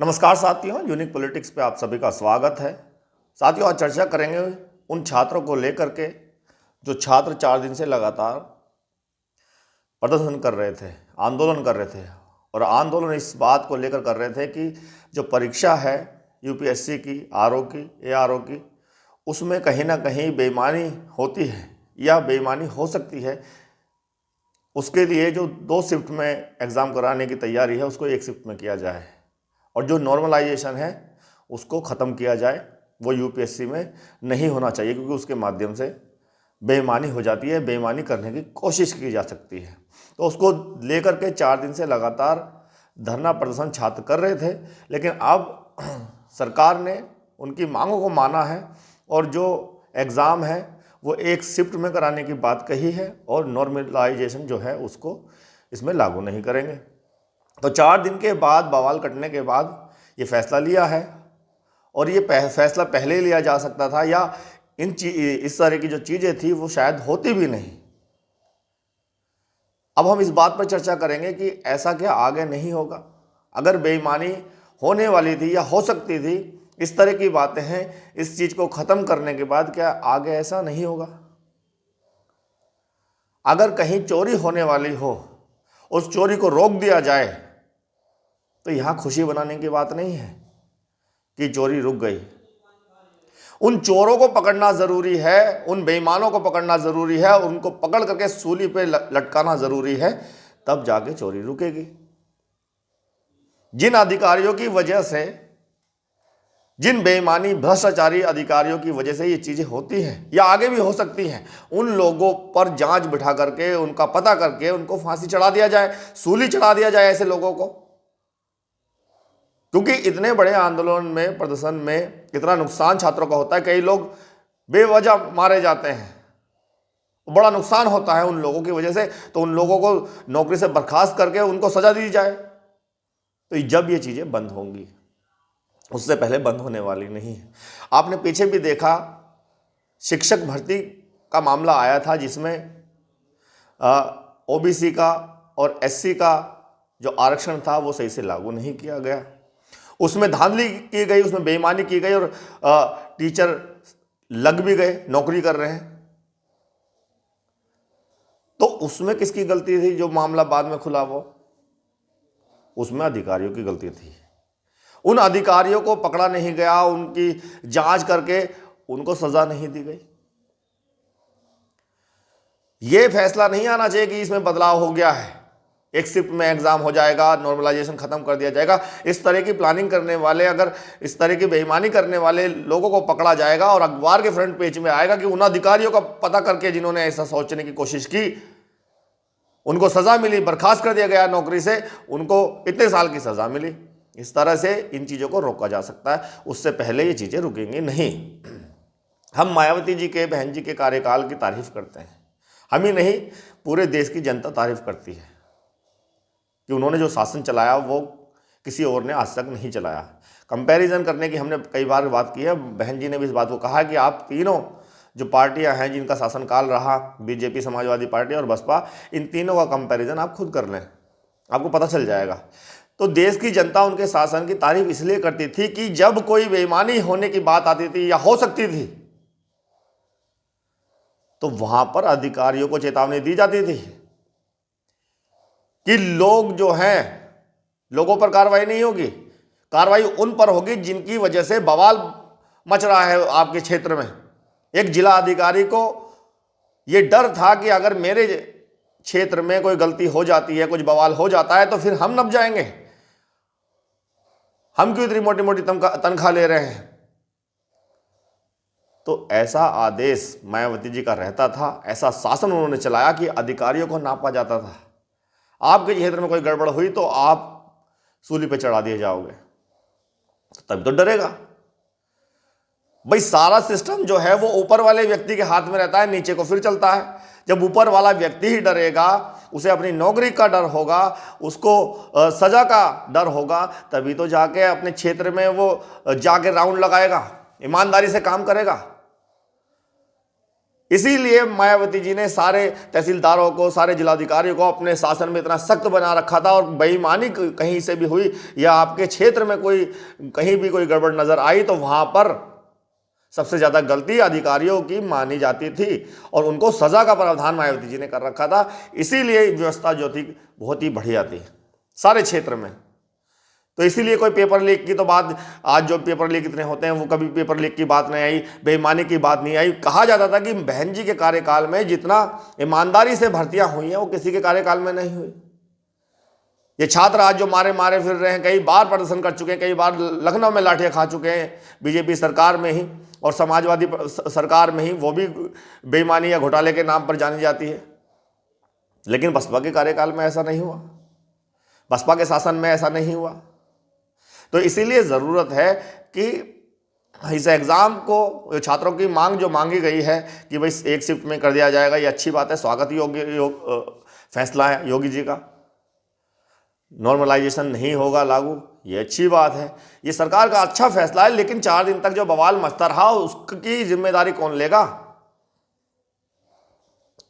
नमस्कार साथियों, unique politics पे आप सभी का स्वागत है। साथियों, आज चर्चा करेंगे उन छात्रों को लेकर के जो छात्र 4 दिन से लगातार प्रदर्शन कर रहे थे, आंदोलन कर रहे थे। और आंदोलन इस बात को लेकर कर रहे थे कि जो परीक्षा है यूपीएससी की, आरओ की, एआरओ की, उसमें कहीं ना कहीं बेईमानी होती है या बेईमानी हो सकती है। उसके लिए जो 2 शिफ्ट में एग्ज़ाम कराने की तैयारी है उसको 1 शिफ्ट में किया जाए और जो नॉर्मलाइजेशन है उसको ख़त्म किया जाए। वो यूपीएससी में नहीं होना चाहिए क्योंकि उसके माध्यम से बेईमानी हो जाती है, बेईमानी करने की कोशिश की जा सकती है। तो उसको लेकर के 4 दिन से लगातार धरना प्रदर्शन छात्र कर रहे थे, लेकिन अब सरकार ने उनकी मांगों को माना है और जो एग्ज़ाम है वो 1 शिफ्ट में कराने की बात कही है और नॉर्मलाइजेशन जो है उसको इसमें लागू नहीं करेंगे। तो 4 दिन के बाद, बवाल कटने के बाद ये फैसला लिया है और ये फैसला पहले ही लिया जा सकता था या इस तरह की जो चीज़ें थी वो शायद होती भी नहीं। अब हम इस बात पर चर्चा करेंगे कि ऐसा क्या आगे नहीं होगा। अगर बेईमानी होने वाली थी या हो सकती थी, इस तरह की बातें हैं, इस चीज़ को ख़त्म करने के बाद क्या आगे ऐसा नहीं होगा? अगर कहीं चोरी होने वाली हो, उस चोरी को रोक दिया जाए तो यहाँ खुशी बनाने की बात नहीं है कि चोरी रुक गई। उन चोरों को पकड़ना ज़रूरी है, उन बेईमानों को पकड़ना ज़रूरी है, उनको पकड़ करके सूली पे लटकाना ज़रूरी है, तब जाके चोरी रुकेगी। जिन अधिकारियों की वजह से, जिन बेईमानी भ्रष्टाचारी अधिकारियों की वजह से ये चीज़ें होती हैं या आगे भी हो सकती हैं, उन लोगों पर जांच बिठा करके, उनका पता करके उनको फांसी चढ़ा दिया जाए, सूली चढ़ा दिया जाए ऐसे लोगों को। क्योंकि इतने बड़े आंदोलन में, प्रदर्शन में इतना नुकसान छात्रों का होता है, कई लोग बेवजह मारे जाते हैं, बड़ा नुकसान होता है उन लोगों की वजह से। तो उन लोगों को नौकरी से बर्खास्त करके उनको सजा दी जाए। तो जब ये चीज़ें बंद होंगी, उससे पहले बंद होने वाली नहीं है। आपने पीछे भी देखा, शिक्षक भर्ती का मामला आया था जिसमें ओबीसी का और एससी का जो आरक्षण था वो सही से लागू नहीं किया गया। उसमें धांधली की गई, उसमें बेईमानी की गई और टीचर लग भी गए, नौकरी कर रहे हैं। तो उसमें किसकी गलती थी? जो मामला बाद में खुला वो, उसमें अधिकारियों की गलती थी। उन अधिकारियों को पकड़ा नहीं गया, उनकी जांच करके उनको सजा नहीं दी गई। यह फैसला नहीं आना चाहिए कि इसमें बदलाव हो गया है, 1 शिफ्ट में एग्जाम हो जाएगा, नॉर्मलाइजेशन खत्म कर दिया जाएगा। इस तरह की प्लानिंग करने वाले, अगर इस तरह की बेईमानी करने वाले लोगों को पकड़ा जाएगा और अखबार के फ्रंट पेज में आएगा कि उन अधिकारियों का पता करके जिन्होंने ऐसा सोचने की कोशिश की, उनको सजा मिली, बर्खास्त कर दिया गया नौकरी से, उनको इतने साल की सजा मिली। इस तरह से इन चीज़ों को रोका जा सकता है, उससे पहले ये चीज़ें रुकेंगी नहीं। हम मायावती जी के, बहन जी के कार्यकाल की तारीफ करते हैं, हम ही नहीं पूरे देश की जनता तारीफ करती है कि उन्होंने जो शासन चलाया वो किसी और ने आज तक नहीं चलाया। कंपैरिजन करने की हमने कई बार बात की है, बहन जी ने भी इस बात को कहा कि आप तीनों जो पार्टियां हैं जिनका शासनकाल रहा, बीजेपी, समाजवादी पार्टी और बसपा, इन तीनों का कंपैरिजन आप खुद कर लें, आपको पता चल जाएगा। तो देश की जनता उनके शासन की तारीफ इसलिए करती थी कि जब कोई बेईमानी होने की बात आती थी या हो सकती थी तो वहां पर अधिकारियों को चेतावनी दी जाती थी कि लोग जो हैं, लोगों पर कार्रवाई नहीं होगी, कार्रवाई उन पर होगी जिनकी वजह से बवाल मच रहा है आपके क्षेत्र में। एक जिला अधिकारी को यह डर था कि अगर मेरे क्षेत्र में कोई गलती हो जाती है, कुछ बवाल हो जाता है तो फिर हम नब जाएंगे, हम क्यों इतनी मोटी मोटी तनख्वाह ले रहे हैं। तो ऐसा आदेश मायावती जी का रहता था, ऐसा शासन उन्होंने चलाया कि अधिकारियों को नापा जाता था। आपके क्षेत्र में कोई गड़बड़ हुई तो आप सूली पे चढ़ा दिए जाओगे, तब तो डरेगा भाई। सारा सिस्टम जो है वो ऊपर वाले व्यक्ति के हाथ में रहता है, नीचे को फिर चलता है। जब ऊपर वाला व्यक्ति ही डरेगा, उसे अपनी नौकरी का डर होगा, उसको सजा का डर होगा, तभी तो जाके अपने क्षेत्र में वो जाके राउंड लगाएगा, ईमानदारी से काम करेगा। इसीलिए मायावती जी ने सारे तहसीलदारों को, सारे जिलाधिकारियों को अपने शासन में इतना सख्त बना रखा था, और बेईमानी कहीं से भी हुई या आपके क्षेत्र में कोई कहीं भी कोई गड़बड़ नजर आई तो वहां पर सबसे ज्यादा गलती अधिकारियों की मानी जाती थी और उनको सजा का प्रावधान मायावती जी ने कर रखा था। इसीलिए व्यवस्था जो थी बहुत ही बढ़िया थी सारे क्षेत्र में। तो इसीलिए कोई पेपर लीक की तो बात, आज जो पेपर लीक इतने होते हैं वो कभी पेपर लीक की बात नहीं आई, बेईमानी की बात नहीं आई। कहा जाता था कि बहन जी के कार्यकाल में जितना ईमानदारी से भर्तियां हुई हैं वो किसी के कार्यकाल में नहीं हुई। ये छात्र आज जो मारे मारे फिर रहे हैं, कई बार प्रदर्शन कर चुके हैं, कई बार लखनऊ में लाठियां खा चुके हैं बीजेपी सरकार में ही और समाजवादी सरकार में ही, वो भी बेईमानी या घोटाले के नाम पर जानी जाती है। लेकिन बसपा के कार्यकाल में ऐसा नहीं हुआ, बसपा के शासन में ऐसा नहीं हुआ। तो इसीलिए ज़रूरत है कि इस एग्ज़ाम को, छात्रों की मांग जो मांगी गई है कि भाई एक शिफ्ट में कर दिया जाएगा, ये अच्छी बात है, स्वागत योग्य फैसला है योगी जी का। नॉर्मलाइजेशन नहीं होगा लागू, ये अच्छी बात है, ये सरकार का अच्छा फैसला है। लेकिन 4 दिन तक जो बवाल मचता रहा उसकी जिम्मेदारी कौन लेगा?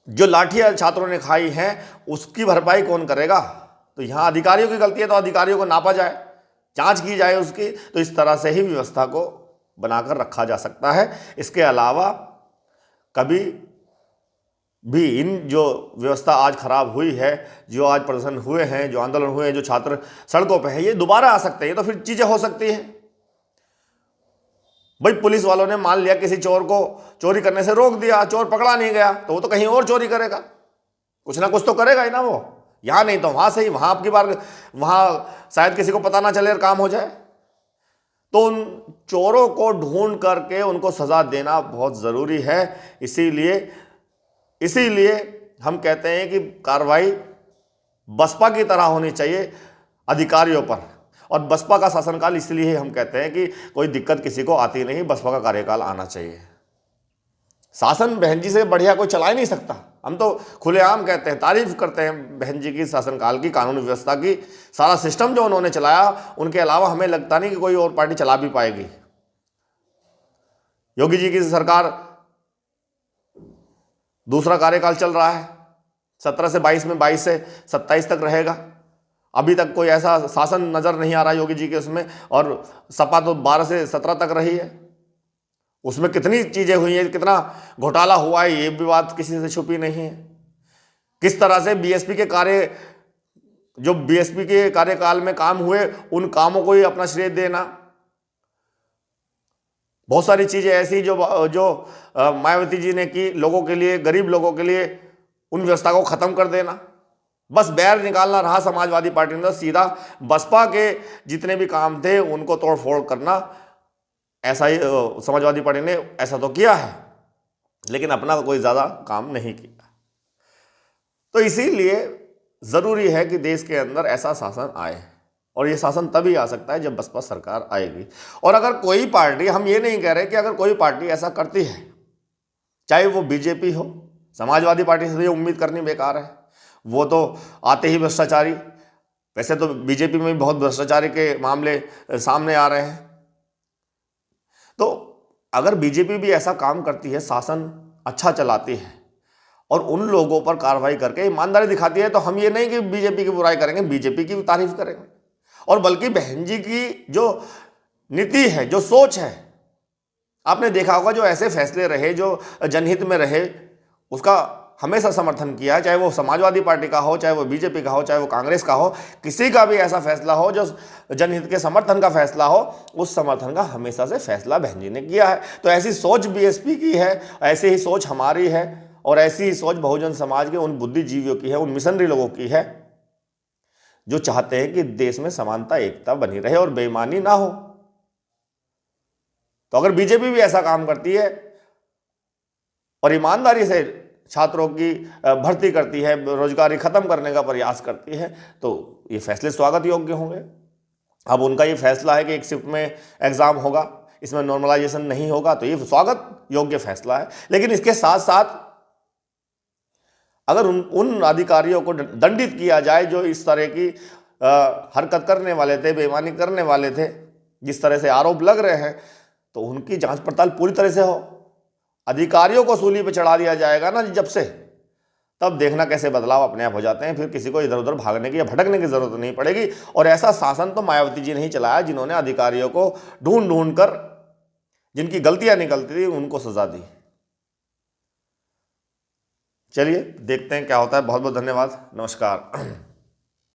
जो लाठियां छात्रों ने खाई हैं उसकी भरपाई कौन करेगा? तो यहां अधिकारियों की गलती है तो अधिकारियों को नापा जाए, जांच की जाए उसकी। तो इस तरह से ही व्यवस्था को बनाकर रखा जा सकता है। इसके अलावा कभी भी इन जो व्यवस्था आज खराब हुई है, जो आज प्रदर्शन हुए हैं, जो आंदोलन हुए हैं, जो छात्र सड़कों पे हैं, ये दोबारा आ सकते हैं। तो फिर चीजें हो सकती हैं। भाई पुलिस वालों ने मान लिया किसी चोर को चोरी करने से रोक दिया, चोर पकड़ा नहीं गया, तो वो तो कहीं और चोरी करेगा, कुछ ना कुछ तो करेगा ही ना वो, यहां नहीं तो वहां से ही। वहां आपकी बार वहां शायद किसी को पता ना चले और काम हो जाए। तो उन चोरों को ढूंढ करके उनको सजा देना बहुत जरूरी है। इसीलिए हम कहते हैं कि कार्रवाई बसपा की तरह होनी चाहिए अधिकारियों पर, और बसपा का शासनकाल इसलिए हम कहते हैं कि कोई दिक्कत किसी को आती नहीं, बसपा का कार्यकाल आना चाहिए। शासन बहन जी से बढ़िया कोई चला ही नहीं सकता। हम तो खुलेआम कहते हैं, तारीफ करते हैं बहन जी की शासनकाल की, कानून व्यवस्था की, सारा सिस्टम जो उन्होंने चलाया, उनके अलावा हमें लगता नहीं कि कोई और पार्टी चला भी पाएगी। योगी जी की सरकार दूसरा कार्यकाल चल रहा है, 17 से 22 में, 22 से 27 तक रहेगा। अभी तक कोई ऐसा शासन नजर नहीं आ रहा योगी जी के उसमें, और सपा तो 12 से 17 तक रही है। उसमें कितनी चीजें हुई हैं, कितना घोटाला हुआ है, ये भी बात किसी से छुपी नहीं है। किस तरह से बीएसपी के कार्यकाल में काम हुए, उन कामों को ही अपना श्रेय देना। बहुत सारी चीजें ऐसी जो मायावती जी ने की लोगों के लिए, गरीब लोगों के लिए, उन व्यवस्था को खत्म कर देना। बस बैर निकालना रहा समाजवादी पार्टी ने, सीधा बसपा के जितने भी काम थे उनको तोड़ फोड़ करना। ऐसा ही समाजवादी पार्टी ने ऐसा तो किया है, लेकिन अपना कोई ज्यादा काम नहीं किया। तो इसीलिए जरूरी है कि देश के अंदर ऐसा शासन आए, और ये शासन तभी आ सकता है जब बसपा सरकार आएगी। और अगर कोई पार्टी, हम ये नहीं कह रहे कि अगर कोई पार्टी ऐसा करती है, चाहे वो बीजेपी हो, समाजवादी पार्टी से ये उम्मीद करनी बेकार है, वो तो आते ही भ्रष्टाचारी। वैसे तो बीजेपी में भी बहुत भ्रष्टाचारी के मामले सामने आ रहे हैं। तो अगर बीजेपी भी ऐसा काम करती है, शासन अच्छा चलाती है और उन लोगों पर कार्रवाई करके ईमानदारी दिखाती है, तो हम ये नहीं कि बीजेपी की बुराई करेंगे, बीजेपी की भी तारीफ करेंगे। और बल्कि बहन जी की जो नीति है, जो सोच है, आपने देखा होगा जो ऐसे फैसले रहे जो जनहित में रहे, उसका हमेशा समर्थन किया है। चाहे वो समाजवादी पार्टी का हो, चाहे वो बीजेपी का हो, चाहे वो कांग्रेस का हो, किसी का भी ऐसा फैसला हो जो जनहित के समर्थन का फैसला हो, उस समर्थन का हमेशा से फैसला बहन जी ने किया है। तो ऐसी सोच बीएसपी की है, ऐसी ही सोच हमारी है, और ऐसी ही सोच बहुजन समाज के उन बुद्धिजीवियों की है, उन मिशनरी लोगों की है, जो चाहते हैं कि देश में समानता, एकता बनी रहे और बेईमानी ना हो। तो अगर बीजेपी भी ऐसा काम करती है और ईमानदारी से छात्रों की भर्ती करती है, बेरोजगारी खत्म करने का प्रयास करती है, तो ये फैसले स्वागत योग्य होंगे। अब उनका ये फैसला है कि एक शिफ्ट में एग्जाम होगा, इसमें नॉर्मलाइजेशन नहीं होगा, तो ये स्वागत योग्य फैसला है। लेकिन इसके साथ साथ अगर उन अधिकारियों को दंडित किया जाए जो इस तरह की हरकत करने वाले थे, बेईमानी करने वाले थे, जिस तरह से आरोप लग रहे हैं, तो उनकी जांच पड़ताल पूरी तरह से हो अधिकारियों को सूली पे चढ़ा दिया जाएगा ना जब से, तब देखना कैसे बदलाव अपने आप हो जाते हैं। फिर किसी को इधर उधर भागने की या भटकने की जरूरत नहीं पड़ेगी। और ऐसा शासन तो मायावती जी ने ही चलाया, जिन्होंने अधिकारियों को ढूंढ ढूंढ कर जिनकी गलतियां निकलती थी उनको सजा दी। चलिए देखते हैं क्या होता है। बहुत बहुत धन्यवाद, नमस्कार।